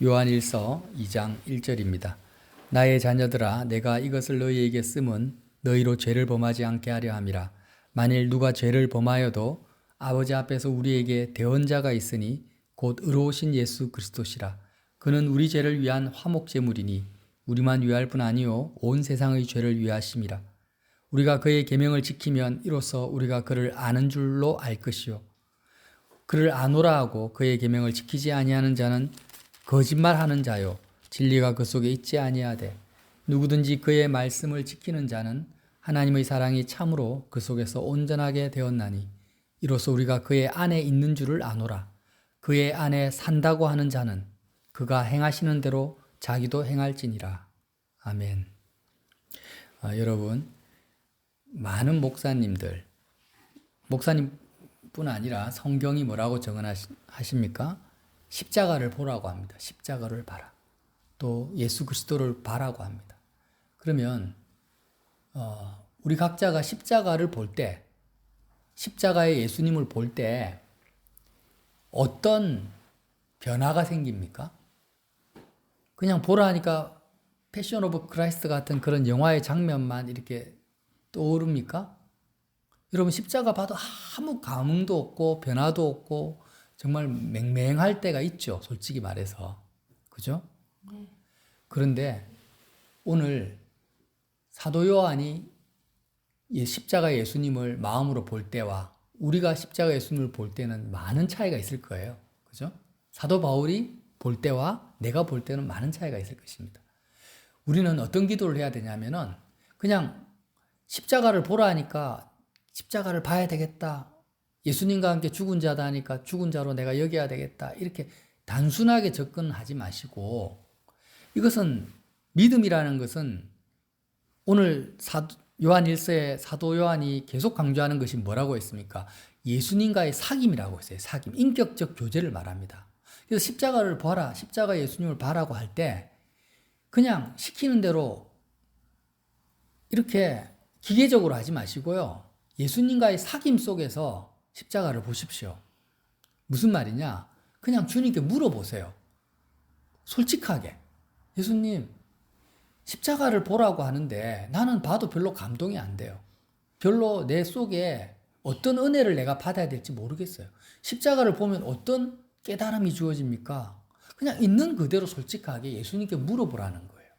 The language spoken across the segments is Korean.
요한일서 2장 1절입니다. 나의 자녀들아 내가 이것을 너희에게 쓰면 너희로 죄를 범하지 않게 하려 함이라. 만일 누가 죄를 범하여도 아버지 앞에서 우리에게 대언자가 있으니 곧 의로우신 예수 그리스도시라. 그는 우리 죄를 위한 화목제물이니 우리만 위할 뿐 아니요 온 세상의 죄를 위하심이라. 우리가 그의 계명을 지키면 이로써 우리가 그를 아는 줄로 알 것이요 그를 아노라 하고 그의 계명을 지키지 아니하는 자는 거짓말하는 자요 진리가 그 속에 있지 아니하되 누구든지 그의 말씀을 지키는 자는 하나님의 사랑이 참으로 그 속에서 온전하게 되었나니 이로써 우리가 그의 안에 있는 줄을 아노라. 그의 안에 산다고 하는 자는 그가 행하시는 대로 자기도 행할지니라. 아멘. 여러분, 많은 목사님뿐 아니라 성경이 뭐라고 정언하십니까? 십자가를 보라고 합니다. 십자가를 봐라. 또 예수 그리스도를 봐라고 합니다. 그러면 우리 각자가 십자가를 볼 때, 십자가의 예수님을 볼 때 어떤 변화가 생깁니까? 그냥 보라 하니까 패션 오브 크라이스트 같은 그런 영화의 장면만 이렇게 떠오릅니까? 여러분 십자가 봐도 아무 감흥도 없고 변화도 없고 정말 맹맹할 때가 있죠. 솔직히 말해서. 그죠? 그런데 오늘 사도 요한이 십자가 예수님을 마음으로 볼 때와 우리가 십자가 예수님을 볼 때는 많은 차이가 있을 거예요. 그죠? 사도 바울이 볼 때와 내가 볼 때는 많은 차이가 있을 것입니다. 우리는 어떤 기도를 해야 되냐면은 그냥 십자가를 보라 하니까 십자가를 봐야 되겠다. 예수님과 함께 죽은 자다 하니까 죽은 자로 내가 여겨야 되겠다. 이렇게 단순하게 접근하지 마시고 이것은 믿음이라는 것은 오늘 요한1서에 사도 요한이 계속 강조하는 것이 뭐라고 했습니까? 예수님과의 사귐이라고 했어요. 사귐. 인격적 교제를 말합니다. 그래서 십자가를 봐라. 십자가 예수님을 봐라고 할 때 그냥 시키는 대로 이렇게 기계적으로 하지 마시고요. 예수님과의 사귐 속에서 십자가를 보십시오. 무슨 말이냐? 그냥 주님께 물어보세요. 솔직하게. 예수님, 십자가를 보라고 하는데 나는 봐도 별로 감동이 안 돼요. 별로 내 속에 어떤 은혜를 내가 받아야 될지 모르겠어요. 십자가를 보면 어떤 깨달음이 주어집니까? 그냥 있는 그대로 솔직하게 예수님께 물어보라는 거예요.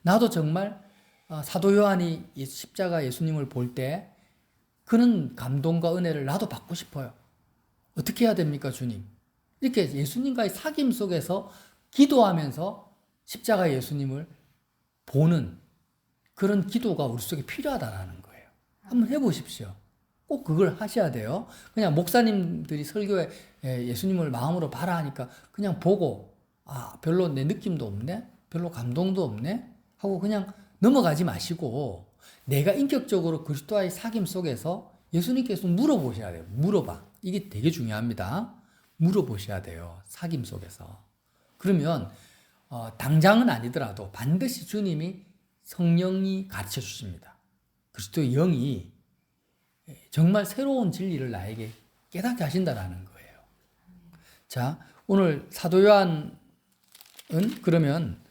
나도 정말 사도 요한이 십자가 예수님을 볼 때 그런 감동과 은혜를 나도 받고 싶어요. 어떻게 해야 됩니까, 주님? 이렇게 예수님과의 사귐 속에서 기도하면서 십자가 예수님을 보는 그런 기도가 우리 속에 필요하다는 거예요. 한번 해보십시오. 꼭 그걸 하셔야 돼요. 그냥 목사님들이 설교에 예수님을 마음으로 봐라 하니까 그냥 보고 별로 내 느낌도 없네? 별로 감동도 없네? 하고 그냥 넘어가지 마시고 내가 인격적으로 그리스도와의 사귐 속에서 예수님께서 물어보셔야 돼요. 물어봐. 이게 되게 중요합니다. 물어보셔야 돼요. 사귐 속에서. 그러면 당장은 아니더라도 반드시 주님이 성령이 가르쳐 주십니다. 그리스도의 영이 정말 새로운 진리를 나에게 깨닫게 하신다라는 거예요. 자, 오늘 사도 요한은 그러면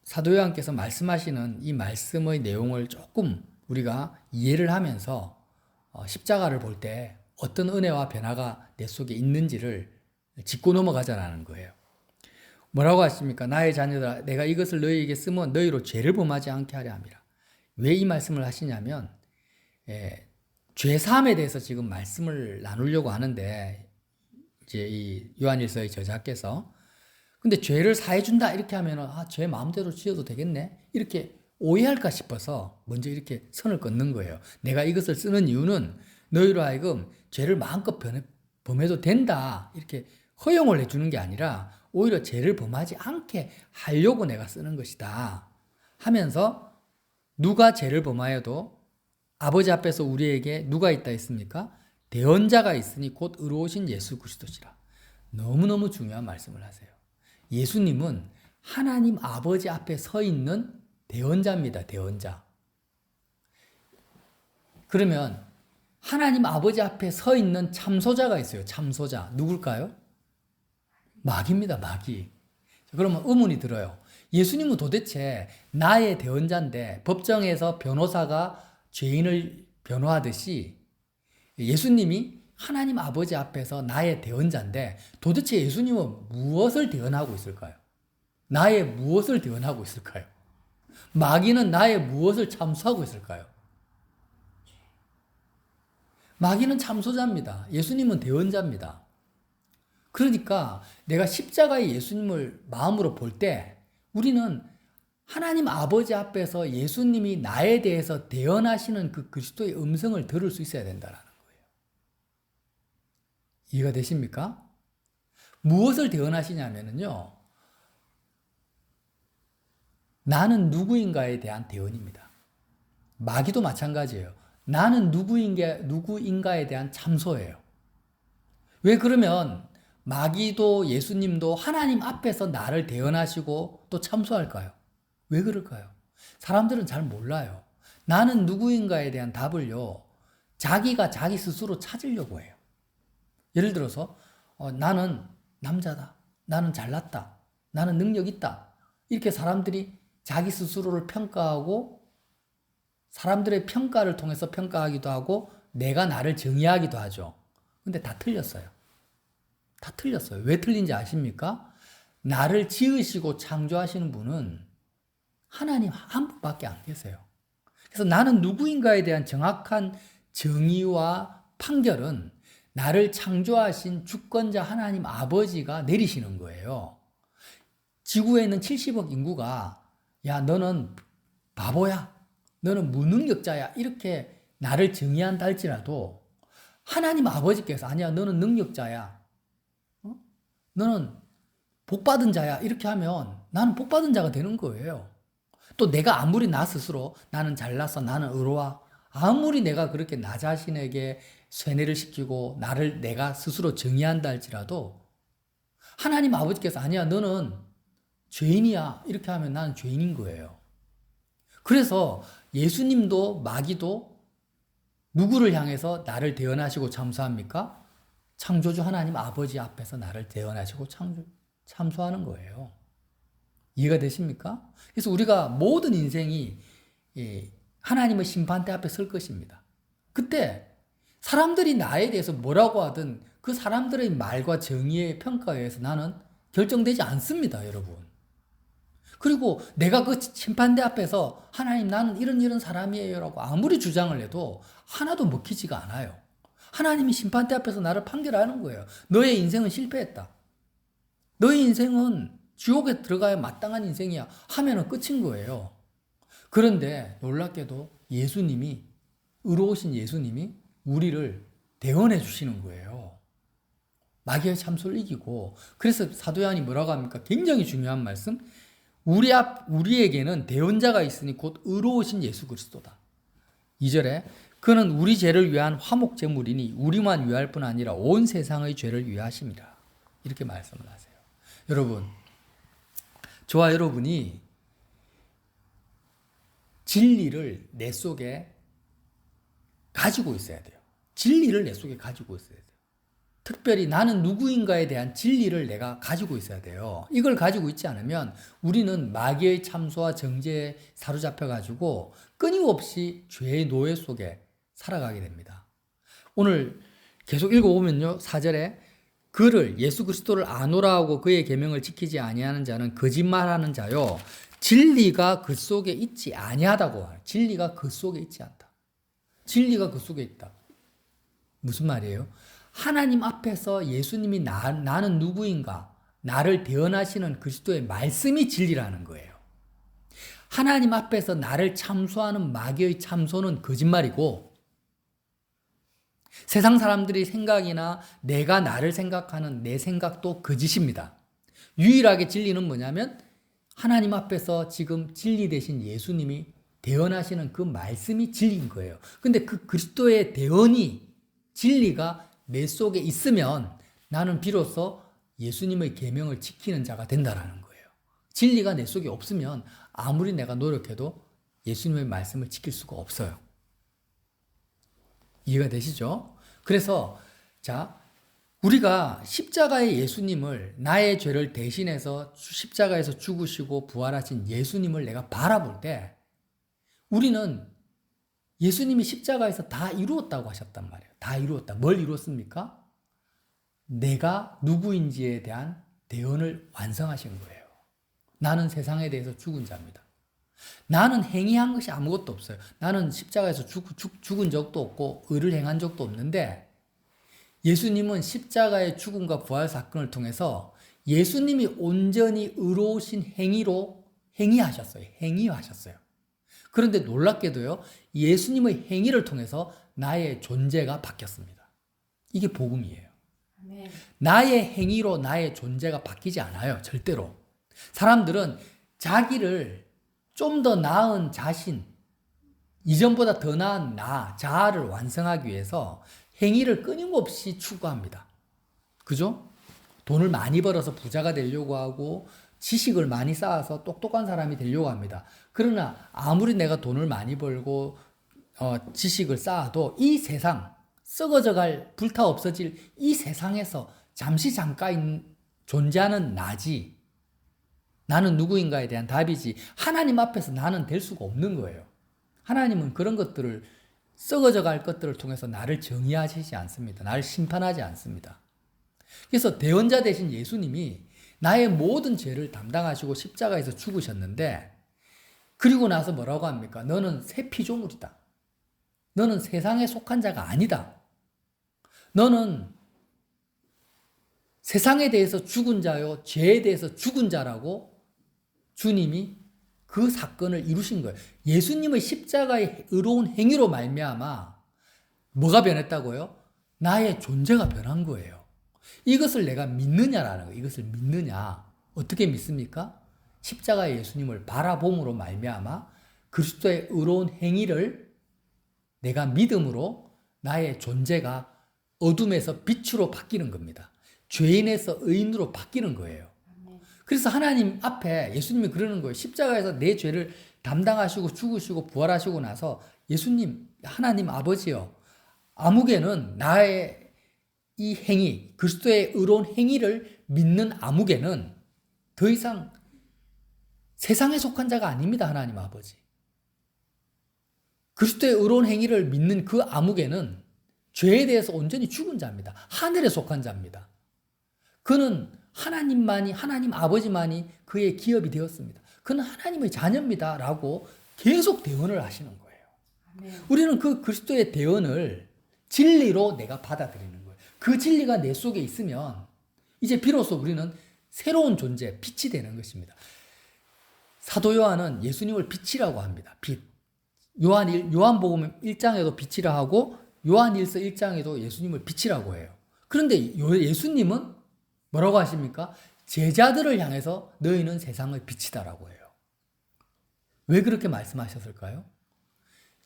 사도 요한께서 말씀하시는 이 말씀의 내용을 조금 우리가 이해를 하면서 십자가를 볼 때 어떤 은혜와 변화가 내 속에 있는지를 짚고 넘어가자라는 거예요. 뭐라고 하십니까? 나의 자녀들아 내가 이것을 너희에게 쓰면 너희로 죄를 범하지 않게 하려 함이라. 왜 이 말씀을 하시냐면 죄사함에 대해서 지금 말씀을 나누려고 하는데 이제 이 요한일서의 저자께서 근데 죄를 사해준다 이렇게 하면은 죄 마음대로 지어도 되겠네 이렇게 오해할까 싶어서 먼저 이렇게 선을 긋는 거예요. 내가 이것을 쓰는 이유는 너희로 하여금 죄를 마음껏 범해도 된다 이렇게 허용을 해주는 게 아니라 오히려 죄를 범하지 않게 하려고 내가 쓰는 것이다 하면서 누가 죄를 범하여도 아버지 앞에서 우리에게 누가 있다 했습니까? 대언자가 있으니 곧 의로우신 예수 그리스도시라. 너무너무 중요한 말씀을 하세요. 예수님은 하나님 아버지 앞에 서 있는 대언자입니다. 대언자. 그러면 하나님 아버지 앞에 서 있는 참소자가 있어요. 참소자. 누굴까요? 마귀입니다, 마귀. 그러면 의문이 들어요. 예수님은 도대체 나의 대언자인데 법정에서 변호사가 죄인을 변호하듯이 예수님이 하나님 아버지 앞에서 나의 대언자인데 도대체 예수님은 무엇을 대언하고 있을까요? 나의 무엇을 대언하고 있을까요? 마귀는 나의 무엇을 참수하고 있을까요? 마귀는 참소자입니다. 예수님은 대언자입니다. 그러니까 내가 십자가의 예수님을 마음으로 볼 때 우리는 하나님 아버지 앞에서 예수님이 나에 대해서 대언하시는 그 그리스도의 음성을 들을 수 있어야 된다는 거예요. 이해가 되십니까? 무엇을 대언하시냐면요. 나는 누구인가에 대한 대언입니다. 마귀도 마찬가지예요. 나는 누구인가에 대한 참소예요. 왜 그러면 마귀도 예수님도 하나님 앞에서 나를 대언하시고 또 참소할까요? 왜 그럴까요? 사람들은 잘 몰라요. 나는 누구인가에 대한 답을요, 자기가 자기 스스로 찾으려고 해요. 예를 들어서, 나는 남자다. 나는 잘났다. 나는 능력 있다. 이렇게 사람들이 자기 스스로를 평가하고 사람들의 평가를 통해서 평가하기도 하고 내가 나를 정의하기도 하죠. 근데 다 틀렸어요. 다 틀렸어요. 왜 틀린지 아십니까? 나를 지으시고 창조하시는 분은 하나님 한 분밖에 안 계세요. 그래서 나는 누구인가에 대한 정확한 정의와 판결은 나를 창조하신 주권자 하나님 아버지가 내리시는 거예요. 지구에 있는 70억 인구가 야, 너는 바보야. 너는 무능력자야. 이렇게 나를 정의한다 할지라도 하나님 아버지께서 아니야, 너는 능력자야. 너는 복받은 자야. 이렇게 하면 나는 복받은 자가 되는 거예요. 또 내가 아무리 나 스스로 나는 잘났어, 나는 의로워. 아무리 내가 그렇게 나 자신에게 쇠뇌를 시키고 나를 내가 스스로 정의한다 할지라도 하나님 아버지께서 아니야, 너는 죄인이야. 이렇게 하면 나는 죄인인 거예요. 그래서 예수님도 마귀도 누구를 향해서 나를 대언하시고 참소합니까? 창조주 하나님 아버지 앞에서 나를 대언하시고 참소하는 거예요. 이해가 되십니까? 그래서 우리가 모든 인생이 하나님의 심판대 앞에 설 것입니다. 그때 사람들이 나에 대해서 뭐라고 하든 그 사람들의 말과 정의의 평가에 의해서 나는 결정되지 않습니다, 여러분. 그리고 내가 그 심판대 앞에서 하나님 나는 이런 사람이에요 라고 아무리 주장을 해도 하나도 먹히지가 않아요. 하나님이 심판대 앞에서 나를 판결하는 거예요. 너의 인생은 실패했다. 너의 인생은 지옥에 들어가야 마땅한 인생이야 하면은 끝인 거예요. 그런데 놀랍게도 예수님이, 의로우신 예수님이 우리를 대언해 주시는 거예요. 마귀의 참소를 이기고. 그래서 사도 요한이 뭐라고 합니까? 굉장히 중요한 말씀. 우리에게는 대언자가 있으니 곧 의로우신 예수 그리스도다. 2절에 그는 우리 죄를 위한 화목 제물이니 우리만 위할 뿐 아니라 온 세상의 죄를 위하심이라. 이렇게 말씀을 하세요. 여러분, 저와 여러분이 진리를 내 속에 가지고 있어야 돼요. 진리를 내 속에 가지고 있어야 돼요. 특별히 나는 누구인가에 대한 진리를 내가 가지고 있어야 돼요. 이걸 가지고 있지 않으면 우리는 마귀의 참소와 정죄에 사로잡혀가지고 끊임없이 죄의 노예 속에 살아가게 됩니다. 오늘 계속 읽어보면요. 4절에 그를 예수 그리스도를 아노라 하고 그의 계명을 지키지 아니하는 자는 거짓말하는 자요. 진리가 그 속에 있지 아니하다고. 진리가 그 속에 있지 않다. 진리가 그 속에 있다. 무슨 말이에요? 하나님 앞에서 예수님이 나는 누구인가? 나를 대언하시는 그리스도의 말씀이 진리라는 거예요. 하나님 앞에서 나를 참소하는 마귀의 참소는 거짓말이고 세상 사람들이 생각이나 내가 나를 생각하는 내 생각도 거짓입니다. 유일하게 진리는 뭐냐면 하나님 앞에서 지금 진리 되신 예수님이 대언하시는 그 말씀이 진리인 거예요. 근데 그 그리스도의 대언이 진리가 내 속에 있으면 나는 비로소 예수님의 계명을 지키는 자가 된다라는 거예요. 진리가 내 속에 없으면 아무리 내가 노력해도 예수님의 말씀을 지킬 수가 없어요. 이해가 되시죠? 그래서 자, 우리가 십자가의 예수님을 나의 죄를 대신해서 십자가에서 죽으시고 부활하신 예수님을 내가 바라볼 때 우리는 예수님이 십자가에서 다 이루었다고 하셨단 말이에요. 다 이루었다. 뭘 이루었습니까? 내가 누구인지에 대한 대언을 완성하신 거예요. 나는 세상에 대해서 죽은 자입니다. 나는 행위한 것이 아무것도 없어요. 나는 십자가에서 죽은 적도 없고 의를 행한 적도 없는데 예수님은 십자가의 죽음과 부활 사건을 통해서 예수님이 온전히 의로우신 행위하셨어요. 행위하셨어요. 그런데 놀랍게도요, 예수님의 행위를 통해서 나의 존재가 바뀌었습니다. 이게 복음이에요. 네. 나의 행위로 나의 존재가 바뀌지 않아요. 절대로. 사람들은 자기를 좀 더 나은 자신, 이전보다 더 나은 자아를 완성하기 위해서 행위를 끊임없이 추구합니다. 그죠? 돈을 많이 벌어서 부자가 되려고 하고 지식을 많이 쌓아서 똑똑한 사람이 되려고 합니다. 그러나 아무리 내가 돈을 많이 벌고 지식을 쌓아도 이 세상, 썩어져갈, 불타 없어질 이 세상에서 잠시 잠깐 존재하는 나지, 나는 누구인가에 대한 답이지 하나님 앞에서 나는 될 수가 없는 거예요. 하나님은 그런 것들을, 썩어져갈 것들을 통해서 나를 정의하시지 않습니다. 나를 심판하지 않습니다. 그래서 대언자 되신 예수님이 나의 모든 죄를 담당하시고 십자가에서 죽으셨는데, 그리고 나서 뭐라고 합니까? 너는 새 피조물이다. 너는 세상에 속한 자가 아니다. 너는 세상에 대해서 죽은 자요, 죄에 대해서 죽은 자라고 주님이 그 사건을 이루신 거예요. 예수님의 십자가의 의로운 행위로 말미암아 뭐가 변했다고요? 나의 존재가 변한 거예요. 이것을 내가 믿느냐라는 거예요. 이것을 믿느냐. 어떻게 믿습니까? 십자가의 예수님을 바라봄으로 말미암아 그리스도의 의로운 행위를 내가 믿음으로 나의 존재가 어둠에서 빛으로 바뀌는 겁니다. 죄인에서 의인으로 바뀌는 거예요. 그래서 하나님 앞에 예수님이 그러는 거예요. 십자가에서 내 죄를 담당하시고 죽으시고 부활하시고 나서 예수님, 하나님 아버지요, 아무개는 나의 이 행위, 그리스도의 의로운 행위를 믿는 아무개는 더 이상 세상에 속한 자가 아닙니다. 하나님 아버지. 그리스도의 의로운 행위를 믿는 그 아무개는 죄에 대해서 온전히 죽은 자입니다. 하늘에 속한 자입니다. 그는 하나님만이, 하나님 아버지만이 그의 기업이 되었습니다. 그는 하나님의 자녀입니다. 라고 계속 대언을 하시는 거예요. 네. 우리는 그 그리스도의 대언을 진리로 내가 받아들이는 거예요. 그 진리가 내 속에 있으면 이제 비로소 우리는 새로운 존재, 빛이 되는 것입니다. 사도 요한은 예수님을 빛이라고 합니다. 빛. 요한복음 1장에도 빛이라 하고 요한일서 1장에도 예수님을 빛이라고 해요. 그런데 예수님은 뭐라고 하십니까? 제자들을 향해서 너희는 세상의 빛이다라고 해요. 왜 그렇게 말씀하셨을까요?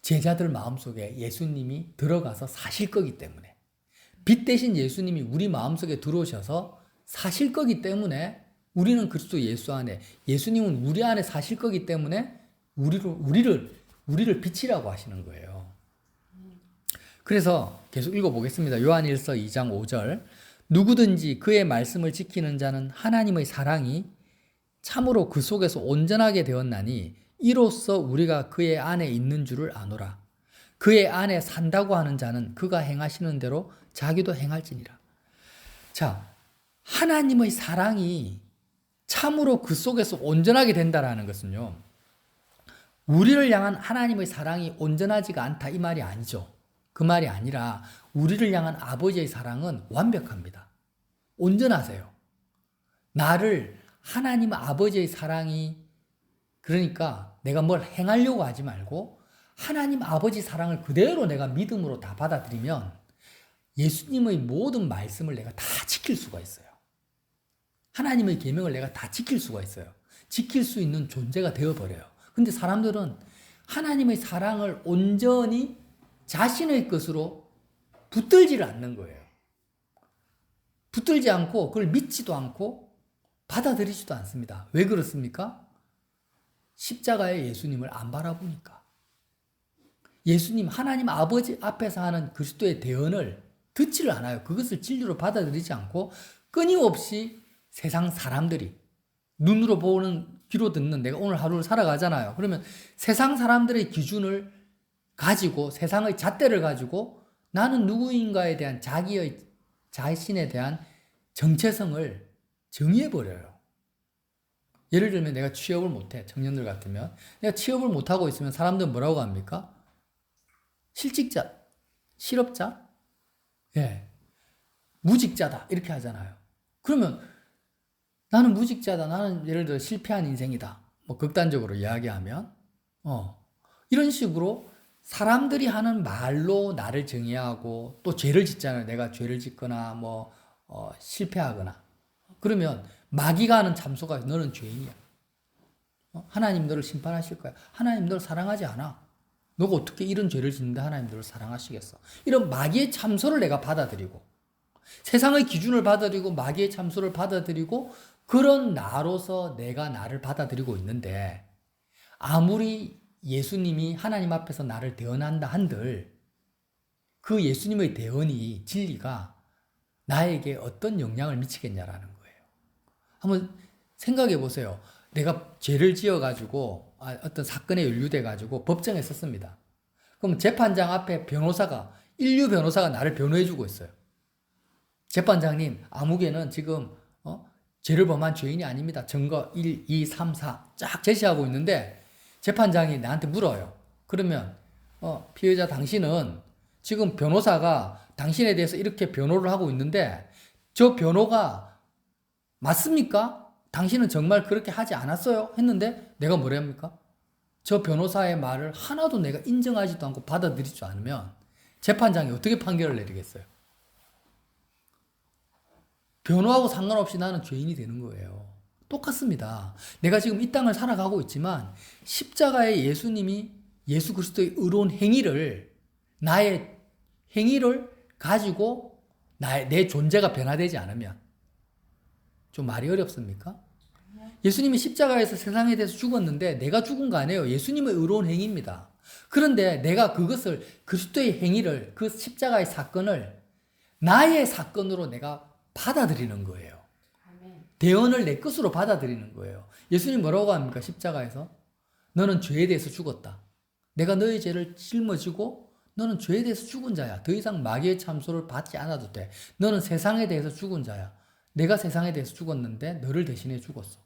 제자들 마음속에 예수님이 들어가서 사실 거기 때문에, 빛 대신 예수님이 우리 마음속에 들어오셔서 사실 거기 때문에 우리는 그리스도 예수 안에, 예수님은 우리 안에 사실 거기 때문에 우리를 빛이라고 하시는 거예요. 그래서 계속 읽어보겠습니다. 요한일서 2장 5절. 누구든지 그의 말씀을 지키는 자는 하나님의 사랑이 참으로 그 속에서 온전하게 되었나니 이로써 우리가 그의 안에 있는 줄을 아노라. 그의 안에 산다고 하는 자는 그가 행하시는 대로 자기도 행할지니라. 자, 하나님의 사랑이 참으로 그 속에서 온전하게 된다라는 것은요, 우리를 향한 하나님의 사랑이 온전하지가 않다 이 말이 아니죠. 그 말이 아니라 우리를 향한 아버지의 사랑은 완벽합니다. 온전하세요. 나를 하나님 아버지의 사랑이, 그러니까 내가 뭘 행하려고 하지 말고 하나님 아버지 사랑을 그대로 내가 믿음으로 다 받아들이면 예수님의 모든 말씀을 내가 다 지킬 수가 있어요. 하나님의 계명을 내가 다 지킬 수가 있어요. 지킬 수 있는 존재가 되어버려요. 근데 사람들은 하나님의 사랑을 온전히 자신의 것으로 붙들지를 않는 거예요. 붙들지 않고 그걸 믿지도 않고 받아들이지도 않습니다. 왜 그렇습니까? 십자가의 예수님을 안 바라보니까. 예수님, 하나님 아버지 앞에서 하는 그리스도의 대언을 듣지를 않아요. 그것을 진리로 받아들이지 않고 끊임없이 세상 사람들이 눈으로 보는 귀로 듣는 내가 오늘 하루를 살아가잖아요. 그러면 세상 사람들의 기준을 가지고 세상의 잣대를 가지고 나는 누구인가에 대한 자신에 대한 정체성을 정의해버려요. 예를 들면 내가 취업을 못해. 청년들 같으면. 내가 취업을 못하고 있으면 사람들은 뭐라고 합니까? 실직자, 실업자, 예, 무직자다 이렇게 하잖아요. 그러면 나는 무직자다. 나는 예를 들어 실패한 인생이다. 뭐 극단적으로 이야기하면 이런 식으로 사람들이 하는 말로 나를 정의하고 또 죄를 짓잖아요. 내가 죄를 짓거나 실패하거나 그러면 마귀가 하는 참소가 너는 죄인이야. 하나님 너를 심판하실 거야. 하나님 너를 사랑하지 않아. 너가 어떻게 이런 죄를 짓는데 하나님 너를 사랑하시겠어. 이런 마귀의 참소를 내가 받아들이고 세상의 기준을 받아들이고 마귀의 참소를 받아들이고 그런 나로서 내가 나를 받아들이고 있는데 아무리 예수님이 하나님 앞에서 나를 대언한다 한들 그 예수님의 대언이 진리가 나에게 어떤 영향을 미치겠냐라는 거예요. 한번 생각해 보세요. 내가 죄를 지어가지고 어떤 사건에 연루돼가지고 법정에 섰습니다. 그럼 재판장 앞에 인류 변호사가 나를 변호해주고 있어요. 재판장님, 아무개는 지금 죄를 범한 죄인이 아닙니다. 증거 1, 2, 3, 4 쫙 제시하고 있는데 재판장이 나한테 물어요. 그러면 피해자 당신은 지금 변호사가 당신에 대해서 이렇게 변호를 하고 있는데 저 변호가 맞습니까? 당신은 정말 그렇게 하지 않았어요? 했는데 내가 뭐라 합니까? 저 변호사의 말을 하나도 내가 인정하지도 않고 받아들이지 않으면 재판장이 어떻게 판결을 내리겠어요? 변호하고 상관없이 나는 죄인이 되는 거예요. 똑같습니다. 내가 지금 이 땅을 살아가고 있지만 십자가의 예수님이 예수 그리스도의 의로운 나의 행위를 가지고 내 존재가 변화되지 않으면 좀 말이 어렵습니까? 예수님이 십자가에서 세상에 대해서 죽었는데 내가 죽은 거 아니에요. 예수님의 의로운 행위입니다. 그런데 내가 그것을 그리스도의 행위를 그 십자가의 사건을 나의 사건으로 내가 받아들이는 거예요. 대언을 내 것으로 받아들이는 거예요. 예수님 뭐라고 합니까? 십자가에서 너는 죄에 대해서 죽었다. 내가 너의 죄를 짊어지고 너는 죄에 대해서 죽은 자야. 더 이상 마귀의 참소를 받지 않아도 돼. 너는 세상에 대해서 죽은 자야. 내가 세상에 대해서 죽었는데 너를 대신해 죽었어.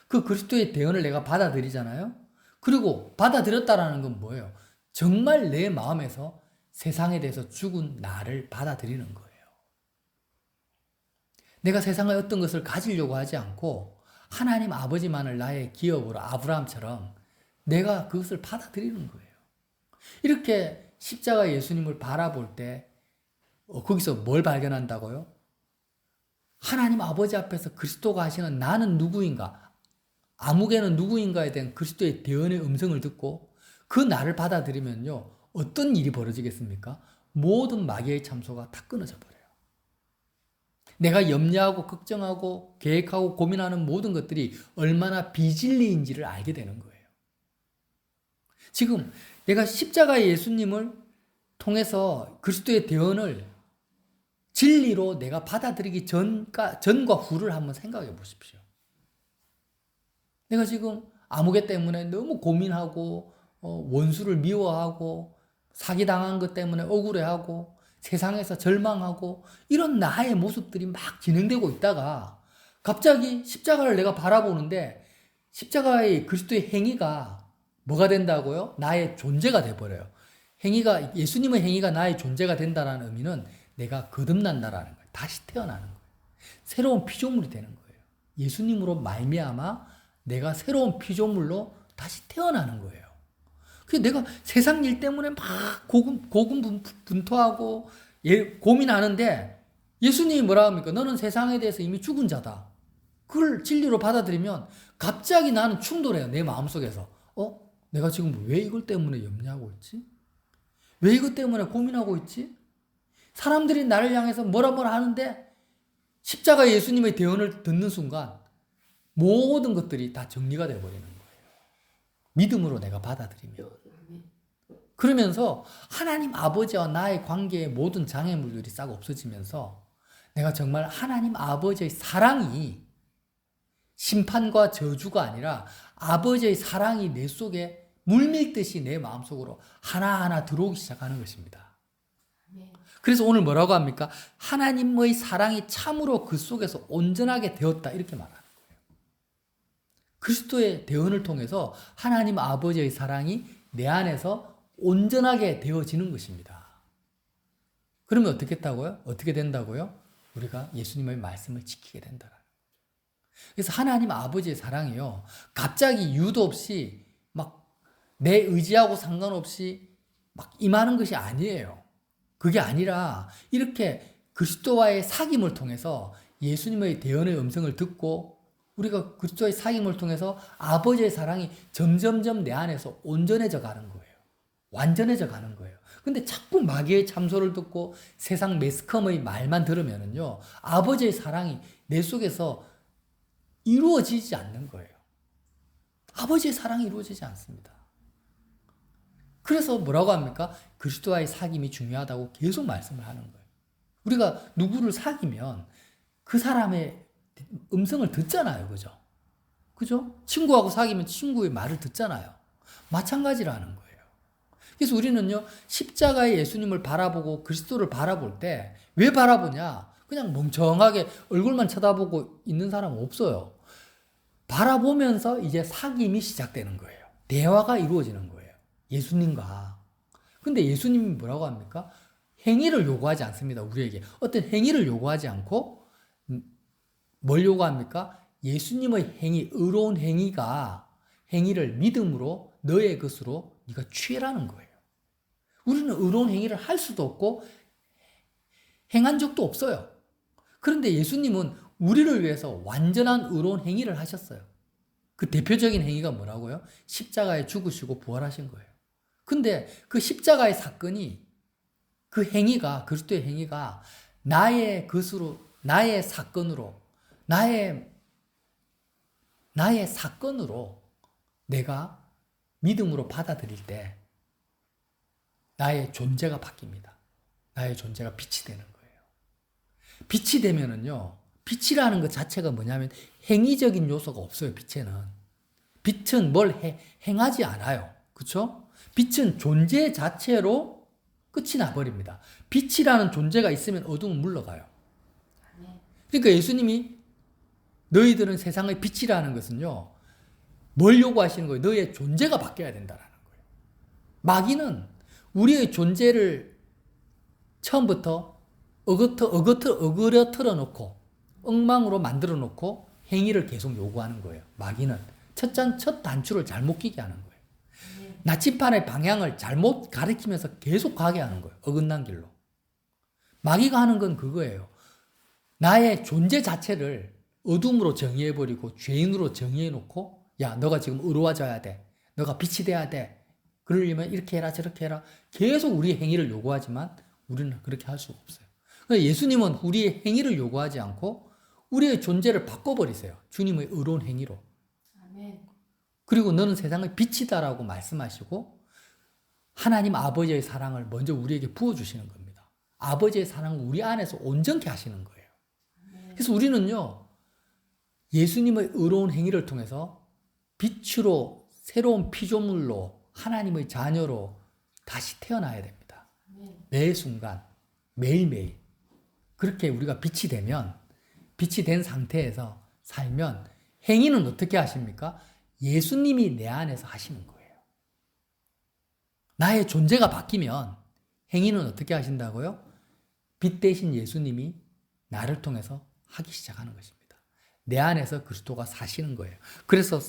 그 그리스도의 대언을 내가 받아들이잖아요. 그리고 받아들였다라는 건 뭐예요? 정말 내 마음에서 세상에 대해서 죽은 나를 받아들이는 거예요. 내가 세상의 어떤 것을 가지려고 하지 않고 하나님 아버지만을 나의 기업으로 아브라함처럼 내가 그것을 받아들이는 거예요. 이렇게 십자가 예수님을 바라볼 때 거기서 뭘 발견한다고요? 하나님 아버지 앞에서 그리스도가 하시는 나는 누구인가, 아무개는 누구인가에 대한 그리스도의 대언의 음성을 듣고 그 나를 받아들이면요, 어떤 일이 벌어지겠습니까? 모든 마귀의 참소가 다 끊어져 버려요. 내가 염려하고 걱정하고 계획하고 고민하는 모든 것들이 얼마나 비진리인지를 알게 되는 거예요. 지금 내가 십자가의 예수님을 통해서 그리스도의 대언을 진리로 내가 받아들이기 전과 후를 한번 생각해 보십시오. 내가 지금 아무개 때문에 너무 고민하고 원수를 미워하고 사기당한 것 때문에 억울해하고 세상에서 절망하고 이런 나의 모습들이 막 진행되고 있다가 갑자기 십자가를 내가 바라보는데 십자가의 그리스도의 행위가 뭐가 된다고요? 나의 존재가 돼버려요. 예수님의 행위가 나의 존재가 된다는 의미는 내가 거듭난다라는 거예요. 다시 태어나는 거예요. 새로운 피조물이 되는 거예요. 예수님으로 말미암아 내가 새로운 피조물로 다시 태어나는 거예요. 그래서 내가 세상 일 때문에 막 고군분투하고 고민하는데 예수님이 뭐라 합니까? 너는 세상에 대해서 이미 죽은 자다. 그걸 진리로 받아들이면 갑자기 나는 충돌해요. 내 마음속에서. 내가 지금 왜 이걸 때문에 염려하고 있지? 왜 이것 때문에 고민하고 있지? 사람들이 나를 향해서 뭐라 하는데 십자가 예수님의 대언을 듣는 순간 모든 것들이 다 정리가 되어버리는 거예요. 믿음으로 내가 받아들이면. 그러면서 하나님 아버지와 나의 관계의 모든 장애물들이 싹 없어지면서 내가 정말 하나님 아버지의 사랑이 심판과 저주가 아니라 아버지의 사랑이 내 속에 물밀듯이 내 마음속으로 하나하나 들어오기 시작하는 것입니다. 그래서 오늘 뭐라고 합니까? 하나님의 사랑이 참으로 그 속에서 온전하게 되었다 이렇게 말하는 거예요. 그리스도의 대언을 통해서 하나님 아버지의 사랑이 내 안에서 온전하게 되어지는 것입니다. 그러면 어떻게 된다고요? 우리가 예수님의 말씀을 지키게 된다. 그래서 하나님 아버지의 사랑이요. 갑자기 이유도 없이 막 내 의지하고 상관없이 막 임하는 것이 아니에요. 그게 아니라 이렇게 그리스도와의 사귐을 통해서 예수님의 대언의 음성을 듣고 우리가 그리스도의 사귐을 통해서 아버지의 사랑이 점점점 내 안에서 온전해져 가는 거예요. 완전해져 가는 거예요. 근데 자꾸 마귀의 참소를 듣고 세상 매스컴의 말만 들으면은요, 아버지의 사랑이 내 속에서 이루어지지 않는 거예요. 아버지의 사랑이 이루어지지 않습니다. 그래서 뭐라고 합니까? 그리스도와의 사귐이 중요하다고 계속 말씀을 하는 거예요. 우리가 누구를 사귀면 그 사람의 음성을 듣잖아요. 그죠? 그죠? 친구하고 사귀면 친구의 말을 듣잖아요. 마찬가지라는 거예요. 그래서 우리는요, 십자가의 예수님을 바라보고 그리스도를 바라볼 때 왜 바라보냐? 그냥 멍청하게 얼굴만 쳐다보고 있는 사람은 없어요. 바라보면서 이제 사귐이 시작되는 거예요. 대화가 이루어지는 거예요. 예수님과. 근데 예수님이 뭐라고 합니까? 행위를 요구하지 않습니다. 우리에게. 어떤 행위를 요구하지 않고 뭘 요구합니까? 예수님의 행위, 의로운 행위를 믿음으로 너의 것으로 네가 취해라는 거예요. 우리는 의로운 행위를 할 수도 없고 행한 적도 없어요. 그런데 예수님은 우리를 위해서 완전한 의로운 행위를 하셨어요. 그 대표적인 행위가 뭐라고요? 십자가에 죽으시고 부활하신 거예요. 근데 그 십자가의 사건이 그 행위가 그리스도의 행위가 나의 것으로 나의 사건으로 내가 믿음으로 받아들일 때 나의 존재가 바뀝니다. 나의 존재가 빛이 되는 거예요. 빛이 되면은요, 빛이라는 것 자체가 뭐냐면 행위적인 요소가 없어요. 빛은 뭘 행하지 않아요. 그렇죠? 빛은 존재 자체로 끝이 나버립니다. 빛이라는 존재가 있으면 어둠은 물러가요. 그러니까 예수님이 너희들은 세상의 빛이라는 것은요, 뭘 요구하시는 거예요? 너의 존재가 바뀌어야 된다는 거예요. 마귀는 우리의 존재를 처음부터 어그러뜨려 놓고 엉망으로 만들어 놓고 행위를 계속 요구하는 거예요. 마귀는 첫 단추를 잘못 끼게 하는 거예요. 나침반의 방향을 잘못 가리키면서 계속 가게 하는 거예요. 어긋난 길로. 마귀가 하는 건 그거예요. 나의 존재 자체를 어둠으로 정의해버리고 죄인으로 정의해놓고 야, 너가 지금 의로워져야 돼. 너가 빛이 돼야 돼. 그러려면 이렇게 해라 저렇게 해라. 계속 우리의 행위를 요구하지만 우리는 그렇게 할 수가 없어요. 예수님은 우리의 행위를 요구하지 않고 우리의 존재를 바꿔버리세요. 주님의 의로운 행위로. 그리고 너는 세상의 빛이다라고 말씀하시고 하나님 아버지의 사랑을 먼저 우리에게 부어주시는 겁니다. 아버지의 사랑을 우리 안에서 온전케 하시는 거예요. 그래서 우리는요, 예수님의 의로운 행위를 통해서 빛으로 새로운 피조물로 하나님의 자녀로 다시 태어나야 됩니다. 매 순간, 매일매일. 그렇게 우리가 빛이 된 상태에서 살면 행위는 어떻게 하십니까? 예수님이 내 안에서 하시는 거예요. 나의 존재가 바뀌면 행위는 어떻게 하신다고요? 빛 대신 예수님이 나를 통해서 하기 시작하는 것입니다. 내 안에서 그리스도가 사시는 거예요. 그래서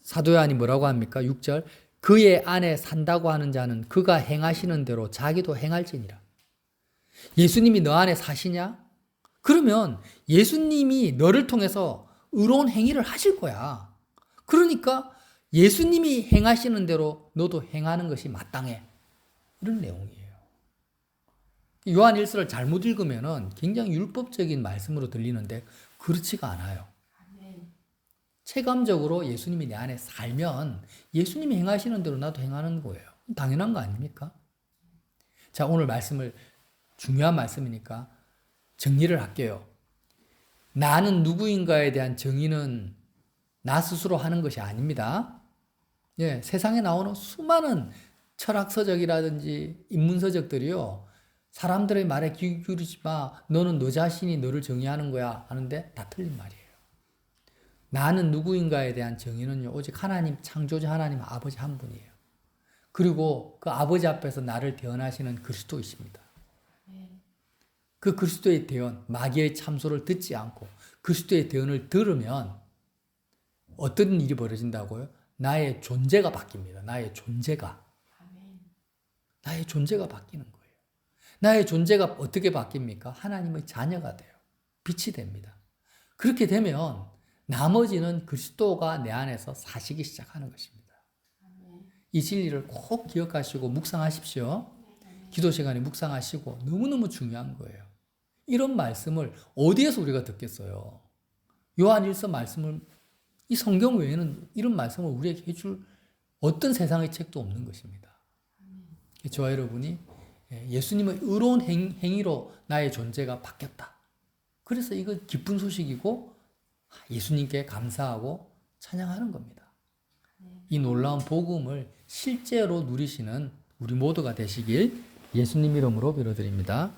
사도 요한이 뭐라고 합니까? 6절 그의 안에 산다고 하는 자는 그가 행하시는 대로 자기도 행할지니라. 예수님이 너 안에 사시냐? 그러면 예수님이 너를 통해서 의로운 행위를 하실 거야. 그러니까 예수님이 행하시는 대로 너도 행하는 것이 마땅해. 이런 내용이에요. 요한 1서를 잘못 읽으면 굉장히 율법적인 말씀으로 들리는데 그렇지가 않아요. 체감적으로 예수님이 내 안에 살면 예수님이 행하시는 대로 나도 행하는 거예요. 당연한 거 아닙니까? 자, 오늘 말씀을 중요한 말씀이니까 정리를 할게요. 나는 누구인가에 대한 정의는 나 스스로 하는 것이 아닙니다. 예, 세상에 나오는 수많은 철학서적이라든지 인문서적들이요. 사람들의 말에 귀 기울이지 마. 너는 너 자신이 너를 정의하는 거야. 하는데 다 틀린 말이에요. 나는 누구인가에 대한 정의는요. 오직 하나님, 창조자 하나님 아버지 한 분이에요. 그리고 그 아버지 앞에서 나를 대언하시는 그리스도이십니다. 그 그리스도의 대언, 마귀의 참소를 듣지 않고 그리스도의 대언을 들으면 어떤 일이 벌어진다고요? 나의 존재가 바뀝니다. 나의 존재가. 나의 존재가 바뀌는 거예요. 나의 존재가 어떻게 바뀝니까? 하나님의 자녀가 돼요. 빛이 됩니다. 그렇게 되면 나머지는 그리스도가 내 안에서 사시기 시작하는 것입니다. 이 진리를 꼭 기억하시고 묵상하십시오. 기도 시간에 묵상하시고 너무너무 중요한 거예요. 이런 말씀을 어디에서 우리가 듣겠어요? 요한일서 말씀을 이 성경 외에는 이런 말씀을 우리에게 해줄 어떤 세상의 책도 없는 것입니다. 저와 여러분이 예수님의 의로운 행위로 나의 존재가 바뀌었다. 그래서 이거 기쁜 소식이고 예수님께 감사하고 찬양하는 겁니다. 이 놀라운 복음을 실제로 누리시는 우리 모두가 되시길 예수님 이름으로 빌어드립니다.